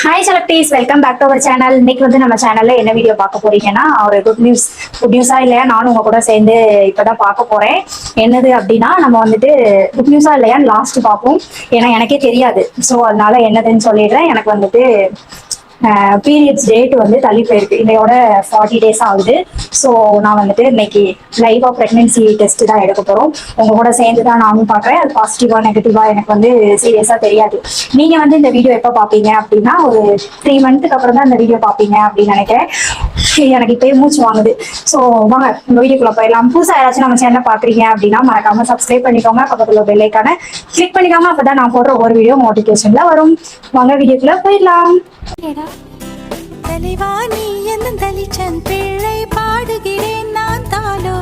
Hi selectees, welcome back to our channel. இன்னைக்கு வந்து நம்ம சேனல்ல என்ன வீடியோ பார்க்க போறீங்கன்னா, ஒரு குட் நியூஸா இல்லையா நானும் உங்க கூட சேர்ந்து இப்பதான் பார்க்க போறேன். என்னது அப்படின்னா, நம்ம வந்துட்டு குட் நியூஸா இல்லையான்னு லாஸ்ட் பார்ப்போம். ஏன்னா எனக்கே தெரியாது. ஸோ அதனால என்னதுன்னு சொல்லிடுறேன். எனக்கு வந்துட்டு பீரியட்ஸ் டேட் வந்து தள்ளி போயிருக்கு. இன்னையோட 40 days ஆகுது. ஸோ நான் வந்துட்டு இன்னைக்கு லைவா ப்ரெக்னென்சி டெஸ்ட் தான் எடுக்க போறோம். உங்க கூட சேர்ந்து தான் நானும் பார்க்குறேன். அது பாசிட்டிவா நெகட்டிவா எனக்கு வந்து சீரியஸா தெரியாது. நீங்க வந்து இந்த வீடியோ எப்போ பார்ப்பீங்க அப்படின்னா, ஒரு 3 மந்த்துக்கு அப்புறம் தான் இந்த வீடியோ பார்ப்பீங்க அப்படின்னு நினைக்கிறேன். எனக்கு இப்பயே மூச்சு வாங்குது. ஸோ வாங்க இந்த வீடியோக்குள்ள போயிடலாம். புதுசாக யாராச்சும் நம்ம சேனல் பார்க்குறீங்க அப்படின்னா மறக்காம சப்ஸ்கிரைப் பண்ணிக்கோங்க. பக்கத்துல பெல் ஐக்கானை கிளிக் பண்ணிக்கோங்க. அப்பதான் நான் போடுற ஒரு வீடியோ நோட்டிஃபிகேஷன்ல வரும். வாங்க வீடியோக்குள்ள போயிடலாம். தலைவா நீ என்ன தலிச்சன் பிள்ளை பாடுகிறேன் நான் தாலோ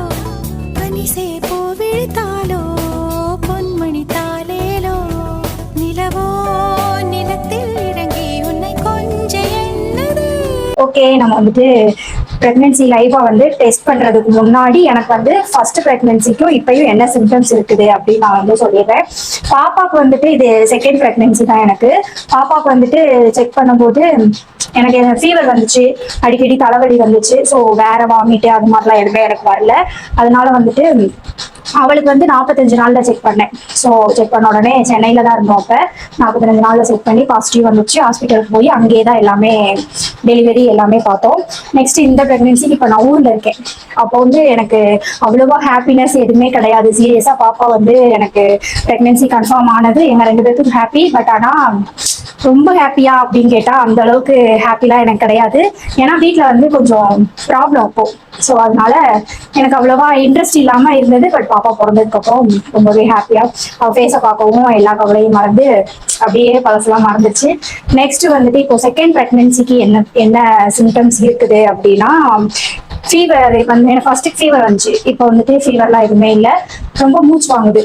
பனிசே பூ விழித்தாலோ பொன்மணி தாலேலோ நிலவோ நிலத்தில் இறங்கி உன்னை கொஞ்ச எண்ணது. ஓகே, நம்ம வந்துட்டு பிரெக்னன்சி லைஃபா வந்து டெஸ்ட் பண்றதுக்கு முன்னாடி எனக்கு வந்து ஃபர்ஸ்ட் பிரெக்னன்சிக்கும் இப்பயும் என்ன சிம்டம்ஸ் இருக்குது அப்படின்னு நான் வந்து சொல்லிடுறேன். பாப்பாக்கு வந்துட்டு இது செகண்ட் பிரெக்னன்சி தான். எனக்கு பாப்பாக்கு வந்துட்டு செக் பண்ணும்போது எனக்கு ஃபீவர் வந்துச்சு, அடிக்கடி தலைவலி வந்துச்சு. ஸோ வேற வாமிட்டு அது மாதிரிலாம் எதுவுமே எனக்கு வரல. அதனால வந்துட்டு அவளுக்கு வந்து 45 நாள்ல செக் பண்ணேன். ஸோ செக் பண்ண உடனே சென்னையில தான் இருந்தோம். அப்போ 45 நாள்ல செக் பண்ணி பாசிட்டிவ் வந்துச்சு. ஹாஸ்பிட்டலுக்கு போய் அங்கேயே தான் எல்லாமே டெலிவரி எல்லாமே பார்த்தோம். நெக்ஸ்ட் இந்த பிரெக்னன்சிக்கு இப்போ நான் ஊர்ல இருக்கேன். அப்போ வந்து எனக்கு அவ்வளோவா ஹாப்பினஸ் எதுவுமே கிடையாது. சீரியஸா பாப்பா வந்து எனக்கு பிரெக்னன்சி கன்ஃபார்ம் ஆனது எங்க 2 பேருக்கும் ஹாப்பி. பட் ஆனா ரொம்ப ஹாப்பியா அப்படின்னு கேட்டா அந்த அளவுக்கு ஹாப்பிலாம் எனக்கு கிடையாது. ஏன்னா வீட்டில் வந்து கொஞ்சம் ப்ராப்ளம் அப்போ. ஸோ அதனால எனக்கு அவ்வளோவா இன்ட்ரெஸ்ட் இல்லாம இருந்தது. பட் பாப்பா பிறந்ததுக்கு அப்புறம் ரொம்பவே ஹாப்பியா அவ ஃபேஸை பார்க்கவும் எல்லா கவலையும் மறந்து அப்படியே பழசெல்லாம் மறந்துச்சு. நெக்ஸ்ட் வந்துட்டு இப்போ செகண்ட் பிரெக்னன்சிக்கு என்ன என்ன சிம்டம்ஸ் இருக்குது அப்படின்னா, ஃபீவர் வந்து எனக்கு ஃபர்ஸ்ட் ஃபீவர் வந்துச்சு. இப்போ வந்துட்டு ஃபீவர்லாம் எதுவுமே இல்லை. ரொம்ப மூச்சு வாங்குது.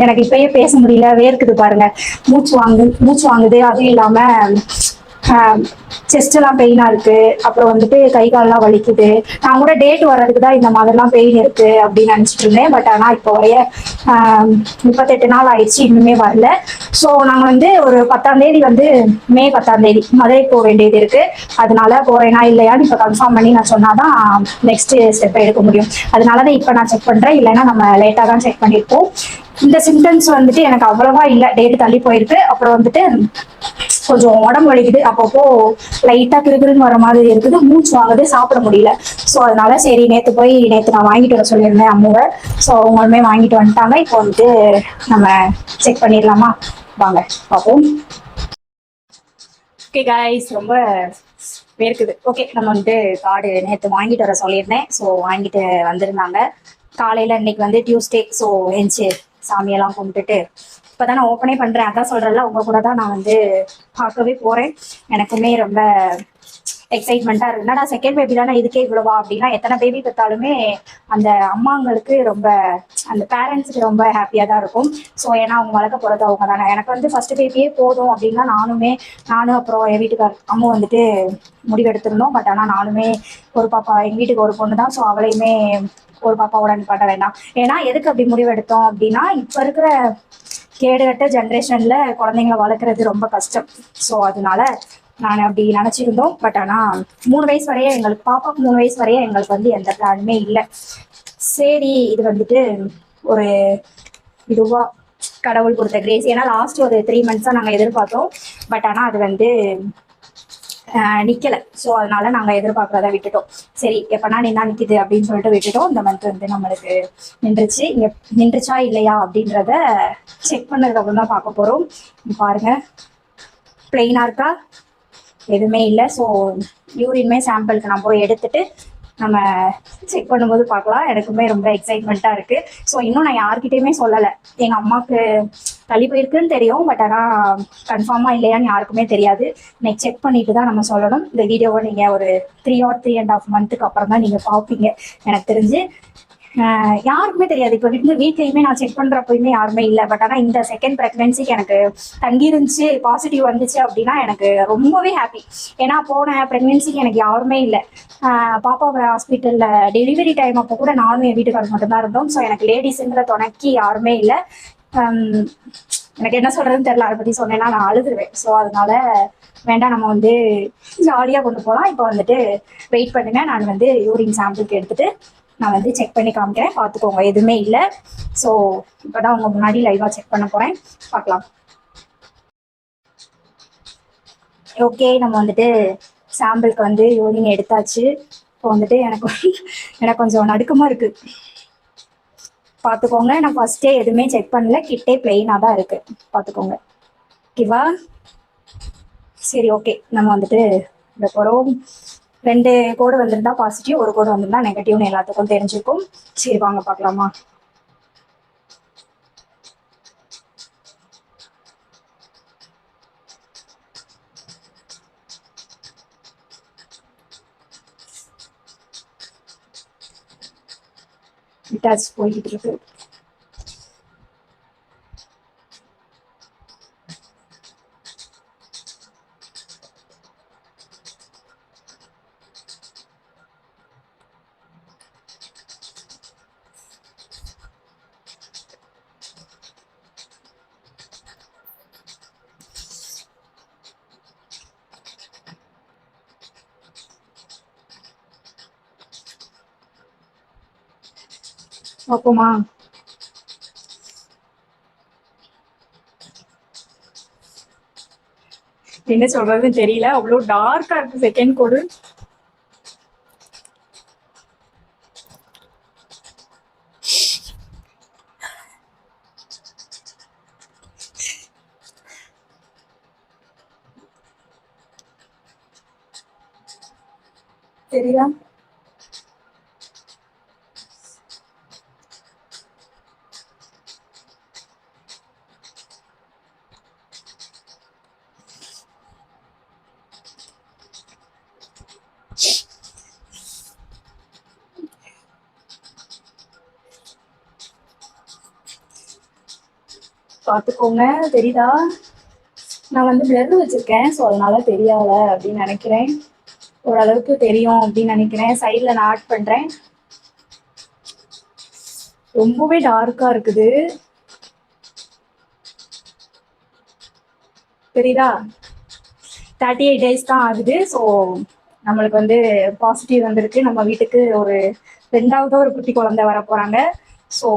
எனக்கு இப்பயே பேச முடியல, வேர்க்குது பாருங்க. மூச்சு வாங்குது. அதுவும் இல்லாம செஸ்ட் எல்லாம் பெயினா இருக்கு. அப்புறம் வந்துட்டு கை கால்லாம் வலிக்குது. நான் கூட டேட் வர்றதுக்கு தான் இந்த மாதிரிலாம் பெயின் இருக்கு அப்படின்னு நினைச்சிட்டு இருந்தேன். பட் ஆனா இப்போ வரைய 38 நாள் ஆயிடுச்சு, இன்னுமே வரல. ஸோ நாங்கள் வந்து ஒரு 10ஆம் தேதி வந்து மே 10ஆம் தேதி மதுரை போக வேண்டியது இருக்கு. அதனால போறேனா இல்லையான்னு இப்போ கன்ஃபார்ம் பண்ணி நான் சொன்னாதான் நெக்ஸ்ட் ஸ்டெப் எடுக்க முடியும். அதனாலதான் இப்போ நான் செக் பண்றேன். இல்லைன்னா நம்ம லேட்டா தான் செக் பண்ணிருப்போம். இந்த சிம்டம்ஸ் வந்துட்டு எனக்கு அவ்வளவா இல்லை, டேட் தள்ளி போயிருக்கு. அப்புறம் வந்துட்டு கொஞ்சம் உடம்பு வலிக்குது, அப்பப்போ லைட்டா கிருகிருன்னு வர மாதிரி இருக்குது, மூச்சு வாங்குது, சாப்பிட முடியல. ஸோ அதனால சரி நேற்று நான் வாங்கிட்டு வர சொல்லியிருந்தேன் அம்மாவை. ஸோ அவங்களுமே வாங்கிட்டு வந்துட்டாங்க. இப்போ வந்துட்டு நம்ம செக் பண்ணிடலாமா? வாங்க பார்ப்போம். ஓகே கைஸ், ரொம்ப பேருக்குது. ஓகே, நம்ம வந்துட்டு கார்டு நேற்று வாங்கிட்டு வர சொல்லியிருந்தேன். ஸோ வாங்கிட்டு வந்திருந்தாங்க காலையில. இன்னைக்கு வந்து டியூஸ்டே. ஸோ எஞ்சி சாமியெல்லாம் கும்பிட்டுட்டு இப்போதான் நான் ஓப்பனே பண்றேன். அதான் சொல்றேன்ல, உங்க கூட தான் நான் வந்து பார்க்கவே போறேன். எனக்குமே ரொம்ப எக்ஸைட்மெண்ட்டா இருக்கு. என்னடா செகண்ட் பேபி தானே, இதுக்கே இவ்வளவா அப்படின்னா, எத்தனை பேபி பெற்றாலுமே அந்த அம்மாங்களுக்கு ரொம்ப, அந்த பேரண்ட்ஸுக்கு ரொம்ப ஹாப்பியா தான் இருக்கும். ஸோ ஏன்னா அவங்க வளர்க்க போறது அவங்க தானே. எனக்கு வந்து ஃபர்ஸ்ட் பேபியே போதும் அப்படின்னா நானும் அப்புறம் என் வீட்டுக்கார அம்மா வந்துட்டு முடிவெடுத்திருந்தோம். பட் ஆனால் நானுமே ஒரு பாப்பா, எங்க வீட்டுக்கு ஒரு பொண்ணு தான். ஸோ அவளையுமே ஒரு பாப்பாவோட நிப்பாட்ட வேண்டாம். ஏன்னா எதுக்கு அப்படி முடிவெடுத்தோம் அப்படின்னா, இப்ப இருக்கிற கேடுகட்ட ஜென்ரேஷன்ல குழந்தைங்களை வளர்க்குறது ரொம்ப கஷ்டம். ஸோ அதனால நான் அப்படி நினைச்சிருந்தோம். பட் ஆனா 3 வயசு வரைய எங்களுக்கு, பாப்பாக்கு 3 வயசு வரைய எங்களுக்கு வந்து எந்த பிளானுமே இல்லை. சரி, இது வந்துட்டு ஒரு இதுவா கடவுள் கொடுத்த கிரேஸ். ஏன்னா லாஸ்ட் ஒரு 3 மந்த்ஸா நாங்க எதிர்பார்த்தோம். பட் ஆனா அது வந்து நிக்கல. ஸோ அதனால நாங்க எதிர்பார்க்கறத விட்டுட்டோம். சரி எப்பனா நின்னா நிக்குது அப்படின்னு சொல்லிட்டு விட்டுட்டோம். இந்த மந்த் வந்து நம்மளுக்கு நின்றுச்சு. இங்க நின்றுச்சா இல்லையா அப்படின்றத செக் பண்ணதுக்கு அப்புறம் தான் பார்க்க போறோம். பாருங்க, பிளெயினா இருக்கா, எதுவுமே இல்லை. ஸோ யூரின்மே சாம்பிளுக்கு நான் போய் எடுத்துட்டு நம்ம செக் பண்ணும்போது பார்க்கலாம். எனக்குமே ரொம்ப எக்ஸைட்மெண்ட்டாக இருக்கு. ஸோ இன்னும் நான் யார்கிட்டயுமே சொல்லலை. எங்கள் அம்மாவுக்கு தள்ளி போயிருக்குன்னு தெரியும். பட் ஆனால் கன்ஃபார்மாக இல்லையான்னு யாருக்குமே தெரியாது. நெக்ஸ்ட் செக் பண்ணிட்டு தான் நம்ம சொல்லணும். இந்த வீடியோவை நீங்கள் ஒரு 3 or 3.5 மந்த்துக்கு அப்புறம் தான் நீங்கள் பார்ப்பீங்க எனக்கு தெரிஞ்சு. யாருக்குமே தெரியாது. இப்போ வீட்லயுமே நான் செக் பண்றப்பயுமே யாருமே இல்லை. பட் ஆனால் இந்த செகண்ட் பிரெக்னன்சிக்கு எனக்கு தங்கி இருந்துச்சு, பாசிட்டிவ் வந்துச்சு அப்படின்னா எனக்கு ரொம்பவே ஹாப்பி. ஏன்னா போன பிரெக்னன்சிக்கு எனக்கு யாருமே இல்லை. பாப்பாவை ஹாஸ்பிட்டல்ல டெலிவரி டைம் அப்போ கூட நானும் என் வீட்டுக்காரர் மட்டும்தான் இருந்தோம். ஸோ எனக்கு லேடிஸ்ன்ற துணைக்கு யாருமே இல்லை. எனக்கு என்ன சொல்றதுன்னு தெரியல. அதை பத்தி சொன்னேன்னா நான் அழுதுருவேன். ஸோ அதனால வேண்டாம், நம்ம வந்து ஜாலியா கொண்டு போகலாம். இப்போ வந்துட்டு வெயிட் பண்ணுங்க, நான் வந்து யூரின் சாம்பிளுக்கு எடுத்துட்டு நான் வந்து செக் பண்ணி காமிக்கிறேன், பார்த்துக்கோங்க. எதுவுமே இல்லை. ஸோ இப்போதான் உங்க முன்னாடி லைவா செக் பண்ண போறேன், பார்க்கலாம். ஓகே, நம்ம வந்துட்டு சாம்பிளுக்கு வந்து யூரின் எடுத்தாச்சு. இப்போ வந்துட்டு எனக்கு கொஞ்சம் நடுக்கமா இருக்கு, பார்த்துக்கோங்க. நான் ஃபர்ஸ்டே எதுவுமே செக் பண்ணல, கிட்டே பிளெயினாக தான் இருக்கு, பார்த்துக்கோங்க. ஓகேவா? சரி, ஓகே. நம்ம வந்துட்டு இந்த போகிறோம். 2 கோடு வந்திருந்தா பாசிட்டிவ், 1 கோடு வந்திருந்தா நெகட்டிவ்னு எல்லாத்துக்கும் தெரிஞ்சிருக்கும். சரி, வாங்க பார்க்கலாமா? விட்டாச்சு, போய்கிட்டு இருக்கு. பார்ப்போமா? என்ன சொல்றதுன்னு தெரியல, அவ்வளோ டார்க்கா இருக்கு செகண்ட் கோடு. தெரியுதா? பார்த்துக்கோங்க, தெரியுதா? நான் வந்து பிளர் வச்சிருக்கேன், ஸோ அதனால தெரியாத அப்படின்னு நினைக்கிறேன். ஓரளவுக்கு தெரியும் அப்படின்னு நினைக்கிறேன். சைடில் நான் ஆட் பண்றேன். ரொம்பவே டார்க்கா இருக்குது, தெரியுதா? 38 days தான் ஆகுது. ஸோ நம்மளுக்கு வந்து பாசிட்டிவ் வந்திருக்கு. நம்ம வீட்டுக்கு ஒரு 2வது ஒரு குட்டி குழந்தை வர போறாங்க. ஸோ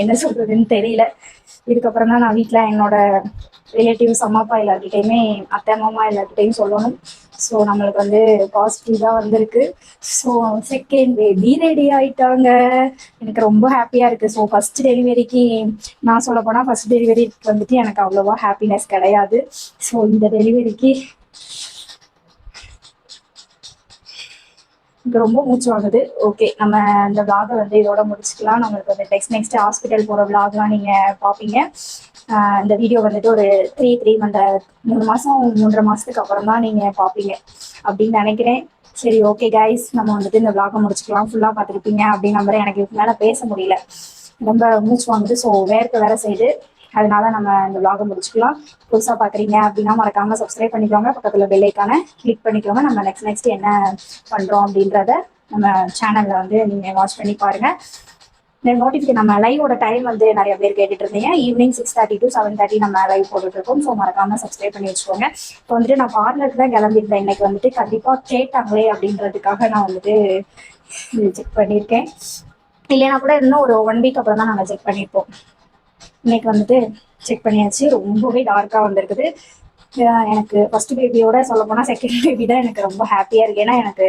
என்ன சொல்றதுன்னு தெரியல. இதுக்கப்புறம் தான் நான் வீட்டில் என்னோட ரிலேட்டிவ்ஸ், அம்மா அப்பா எல்லார்கிட்டையுமே, அத்தை மாமா எல்லார்கிட்டையும் சொல்லணும். ஸோ நம்மளுக்கு வந்து பாசிட்டிவ் தான் வந்திருக்கு. ஸோ செகண்ட் பேபி ரெடி ஆயிட்டாங்க. எனக்கு ரொம்ப ஹாப்பியா இருக்கு. ஸோ ஃபர்ஸ்ட் டெலிவரிக்கு நான் சொல்ல போனால் ஃபர்ஸ்ட் டெலிவரிக்கு வந்துட்டு எனக்கு அவ்வளோவா ஹாப்பினஸ் கிடையாது. ஸோ இந்த டெலிவரிக்கு எனக்கு ரொம்ப மூச்சு வாங்குது. ஓகே, நம்ம இந்த விளாகை வந்து இதோட முடிச்சுக்கலாம். நம்மளுக்கு வந்து நெக்ஸ்ட் ஹாஸ்பிட்டல் போகிற விளாக்லாம் நீங்கள் பார்ப்பீங்க. இந்த வீடியோ வந்துட்டு ஒரு 3 மாதம் 3.5 மாதத்துக்கு அப்புறம் தான் நீங்கள் பார்ப்பீங்க அப்படின்னு நினைக்கிறேன். சரி, ஓகே கைஸ், நம்ம வந்துட்டு இந்த விளாகை முடிச்சுக்கலாம். ஃபுல்லாக பார்த்துருப்பீங்க அப்படின்னு நம்புறேன். எனக்கு இதுக்கு மேலே பேச முடியல, ரொம்ப மூச்சு வாங்குது. ஸோ வேர்க்க வேற செய்யுது, அதனால நம்ம இந்த விளாகை முடிச்சுக்கலாம். புதுசாக பார்க்குறீங்க அப்படின்னா மறக்காம சப்ஸ்கிரைப் பண்ணிக்கோங்க, பக்கத்தில் பெல் ஐக்கானை கிளிக் பண்ணிக்கோங்க. நம்ம நெக்ஸ்ட் என்ன பண்ணுறோம் அப்படின்றத நம்ம சேனலில் வந்து நீங்கள் வாட்ச் பண்ணி பாருங்கள். நோட்டிஃபிகேஷன் நம்ம லைவோட டைம் வந்து நிறைய பேர் கேட்டுட்டு இருந்தீங்க. ஈவினிங் 6:30 to 7:30 நம்ம லைவ் போட்டுட்டு இருக்கோம். ஸோ மறக்காம சப்ஸ்கிரைப் பண்ணி வச்சுக்கோங்க. இப்போ வந்துட்டு நான் பார்லருக்கு தான் கிளம்பிருந்தேன். இன்னைக்கு வந்துட்டு கண்டிப்பாக கேட்டாங்களே அப்படின்றதுக்காக நான் வந்துட்டு செக் பண்ணியிருக்கேன். இல்லைன்னா கூட இன்னும் ஒரு 1 week அப்புறம் தான் நாங்கள் செக் பண்ணியிருப்போம். இன்னைக்கு வந்துட்டு செக் பண்ணியாச்சு. ரொம்பவே டார்க்காக வந்திருக்குது. எனக்கு ஃபர்ஸ்ட் பேபியோட சொல்ல போனால் செகண்ட் பேபி தான் எனக்கு ரொம்ப ஹாப்பியாக இருக்கு. ஏன்னா எனக்கு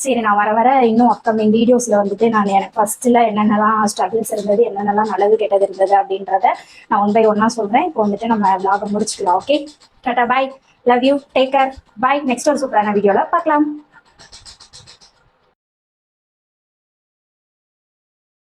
சரி, நான் வர இன்னும் அப்கமிங் வீடியோஸில் வந்துட்டு நான் எனக்கு ஃபர்ஸ்ட்டில் என்னென்னலாம் ஸ்ட்ரகிள்ஸ் இருந்தது, என்னென்னலாம் நல்லது கெட்டது இருந்தது அப்படின்றத நான் 1 by 1 சொல்கிறேன். இப்போ வந்துட்டு நம்ம விளாக முடிச்சுக்கலாம். Okay, Tata, bye, love you, take care, bye. Next ஒரு சூப்பரான வீடியோவில் பார்க்கலாம்.